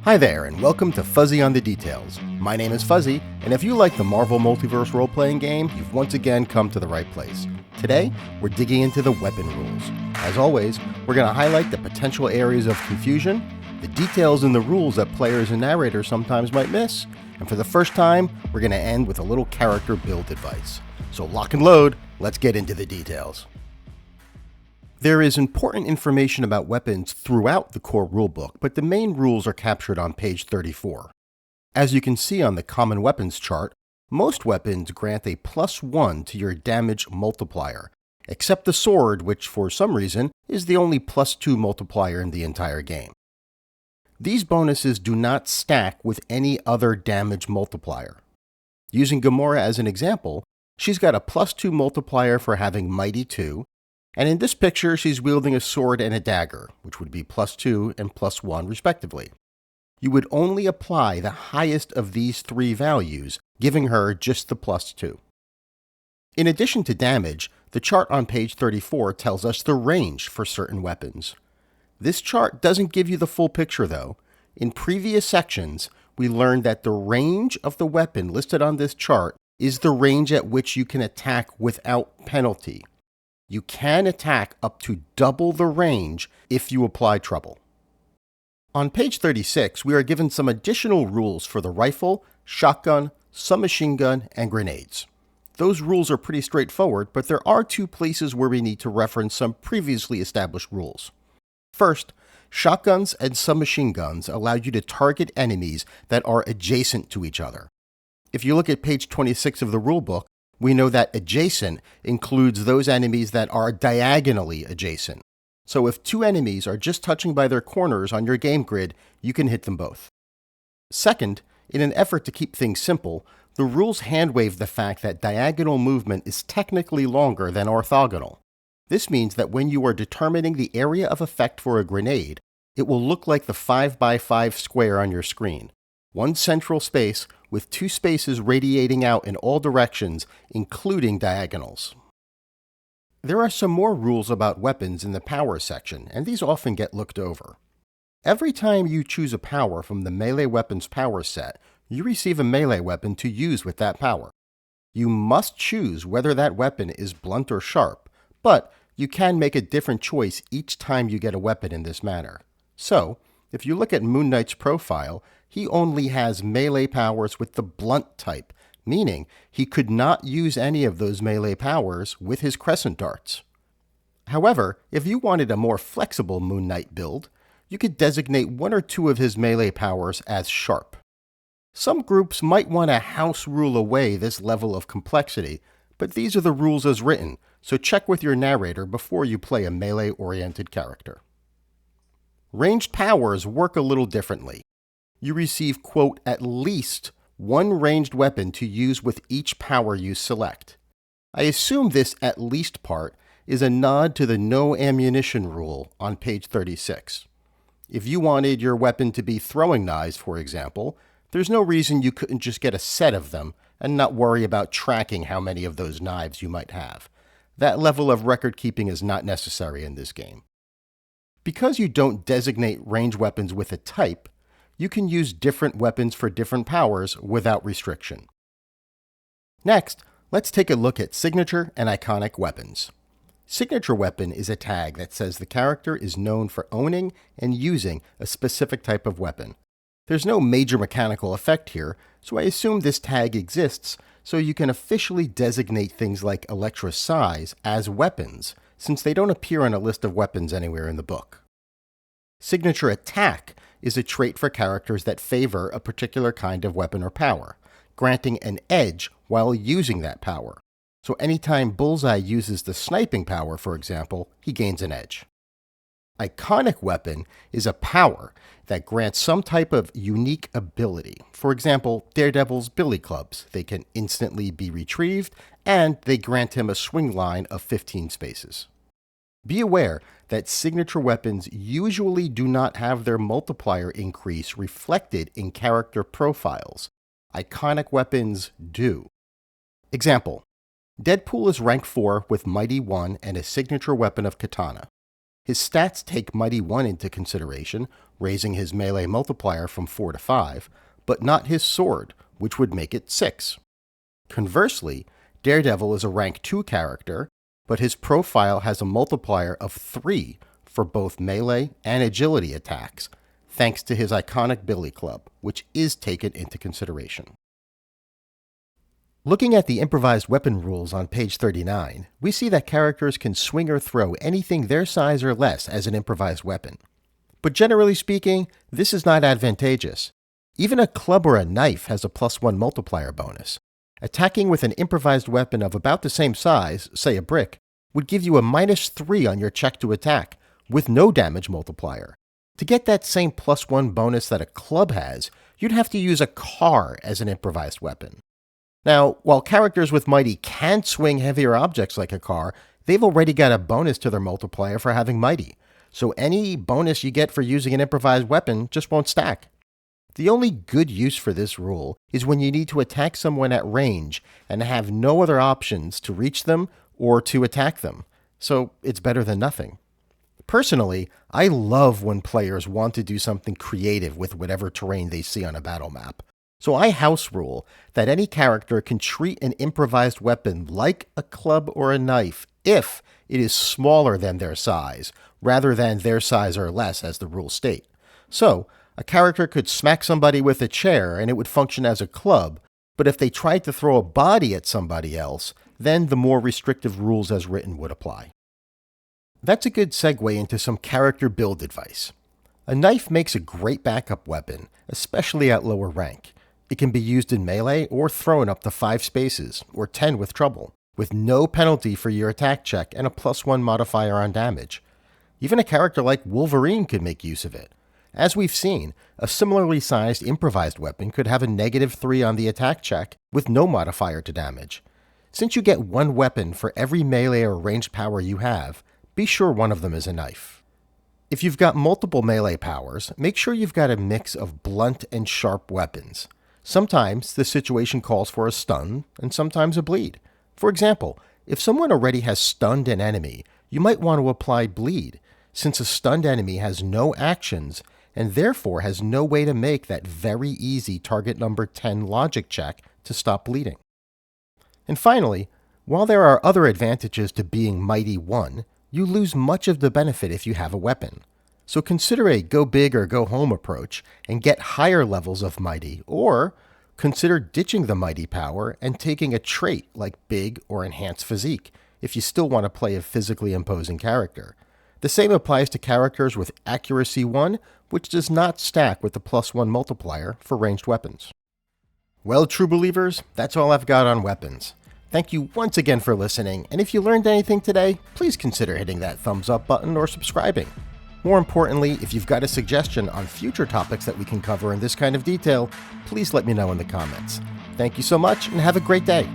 Hi there, and welcome to Fuzzy on the Details. My name is Fuzzy, and if you like the Marvel Multiverse role-playing game, you've once again come to the right place. Today, we're digging into the weapon rules. As always, we're going to highlight the potential areas of confusion, the details in the rules that players and narrators sometimes might miss, and for the first time, we're going to end with a little character build advice. So lock and load, let's get into the details. There is important information about weapons throughout the core rulebook, but the main rules are captured on page 34. As you can see on the common weapons chart, most weapons grant a +1 to your damage multiplier, except the sword, which for some reason is the only +2 multiplier in the entire game. These bonuses do not stack with any other damage multiplier. Using Gamora as an example, she's got a +2 multiplier for having Mighty 2, and in this picture, she's wielding a sword and a dagger, which would be +2 and +1 respectively. You would only apply the highest of these three values, giving her just the +2. In addition to damage, the chart on page 34 tells us the range for certain weapons. This chart doesn't give you the full picture though. In previous sections, we learned that the range of the weapon listed on this chart is the range at which you can attack without penalty. You can attack up to double the range if you apply trouble. On page 36, we are given some additional rules for the rifle, shotgun, submachine gun, and grenades. Those rules are pretty straightforward, but there are two places where we need to reference some previously established rules. First, shotguns and submachine guns allow you to target enemies that are adjacent to each other. If you look at page 26 of the rulebook, we know that adjacent includes those enemies that are diagonally adjacent. So if two enemies are just touching by their corners on your game grid, you can hit them both. Second, in an effort to keep things simple, the rules handwave the fact that diagonal movement is technically longer than orthogonal. This means that when you are determining the area of effect for a grenade, it will look like the 5x5 square on your screen. One central space with two spaces radiating out in all directions, including diagonals. There are some more rules about weapons in the power section, and these often get looked over. Every time you choose a power from the melee weapons power set, you receive a melee weapon to use with that power. You must choose whether that weapon is blunt or sharp, but you can make a different choice each time you get a weapon in this manner. So, if you look at Moon Knight's profile, he only has melee powers with the blunt type, meaning he could not use any of those melee powers with his crescent darts. However, if you wanted a more flexible Moon Knight build, you could designate one or two of his melee powers as sharp. Some groups might want to house rule away this level of complexity, but these are the rules as written, so check with your narrator before you play a melee-oriented character. Ranged powers work a little differently. You receive, quote, at least one ranged weapon to use with each power you select. I assume this at least part is a nod to the no ammunition rule on page 36. If you wanted your weapon to be throwing knives, for example, there's no reason you couldn't just get a set of them and not worry about tracking how many of those knives you might have. That level of record keeping is not necessary in this game. Because you don't designate ranged weapons with a type, you can use different weapons for different powers without restriction. Next, let's take a look at signature and iconic weapons. Signature weapon is a tag that says the character is known for owning and using a specific type of weapon. There's no major mechanical effect here, so I assume this tag exists so you can officially designate things like Elektra's size as weapons, since they don't appear on a list of weapons anywhere in the book. Signature attack is a trait for characters that favor a particular kind of weapon or power, granting an edge while using that power. So anytime Bullseye uses the sniping power, for example, he gains an edge. Iconic weapon is a power that grants some type of unique ability. For example, Daredevil's billy clubs. They can instantly be retrieved, and they grant him a swing line of 15 spaces. Be aware that signature weapons usually do not have their multiplier increase reflected in character profiles. Iconic weapons do. Example: Deadpool is rank 4 with Mighty 1 and a signature weapon of Katana. His stats take Mighty 1 into consideration, raising his melee multiplier from 4 to 5, but not his sword, which would make it 6. Conversely, Daredevil is a rank 2 character, but his profile has a multiplier of 3 for both melee and agility attacks, thanks to his iconic Billy Club, which is taken into consideration. Looking at the improvised weapon rules on page 39, we see that characters can swing or throw anything their size or less as an improvised weapon. But generally speaking, this is not advantageous. Even a club or a knife has a +1 multiplier bonus. Attacking with an improvised weapon of about the same size, say a brick, would give you a -3 on your check to attack, with no damage multiplier. To get that same +1 bonus that a club has, you'd have to use a car as an improvised weapon. Now, while characters with Mighty can swing heavier objects like a car, they've already got a bonus to their multiplier for having Mighty, so any bonus you get for using an improvised weapon just won't stack. The only good use for this rule is when you need to attack someone at range and have no other options to reach them or to attack them, so it's better than nothing. Personally, I love when players want to do something creative with whatever terrain they see on a battle map. So I house rule that any character can treat an improvised weapon like a club or a knife if it is smaller than their size, rather than their size or less as the rules state. So, a character could smack somebody with a chair and it would function as a club, but if they tried to throw a body at somebody else, then the more restrictive rules as written would apply. That's a good segue into some character build advice. A knife makes a great backup weapon, especially at lower rank. It can be used in melee or thrown up to 5 spaces, or 10 with trouble, with no penalty for your attack check and a +1 modifier on damage. Even a character like Wolverine could make use of it. As we've seen, a similarly sized improvised weapon could have a -3 on the attack check with no modifier to damage. Since you get one weapon for every melee or ranged power you have, be sure one of them is a knife. If you've got multiple melee powers, make sure you've got a mix of blunt and sharp weapons. Sometimes the situation calls for a stun, and sometimes a bleed. For example, if someone already has stunned an enemy, you might want to apply bleed, since a stunned enemy has no actions and therefore has no way to make that very easy target number 10 logic check to stop bleeding. And finally, while there are other advantages to being Mighty 1, you lose much of the benefit if you have a weapon. So consider a go big or go home approach and get higher levels of Mighty, or consider ditching the Mighty power and taking a trait like Big or Enhanced Physique if you still want to play a physically imposing character. The same applies to characters with Accuracy 1, which does not stack with the +1 multiplier for ranged weapons. Well, true believers, that's all I've got on weapons. Thank you once again for listening, and if you learned anything today, please consider hitting that thumbs up button or subscribing. More importantly, if you've got a suggestion on future topics that we can cover in this kind of detail, please let me know in the comments. Thank you so much, and have a great day.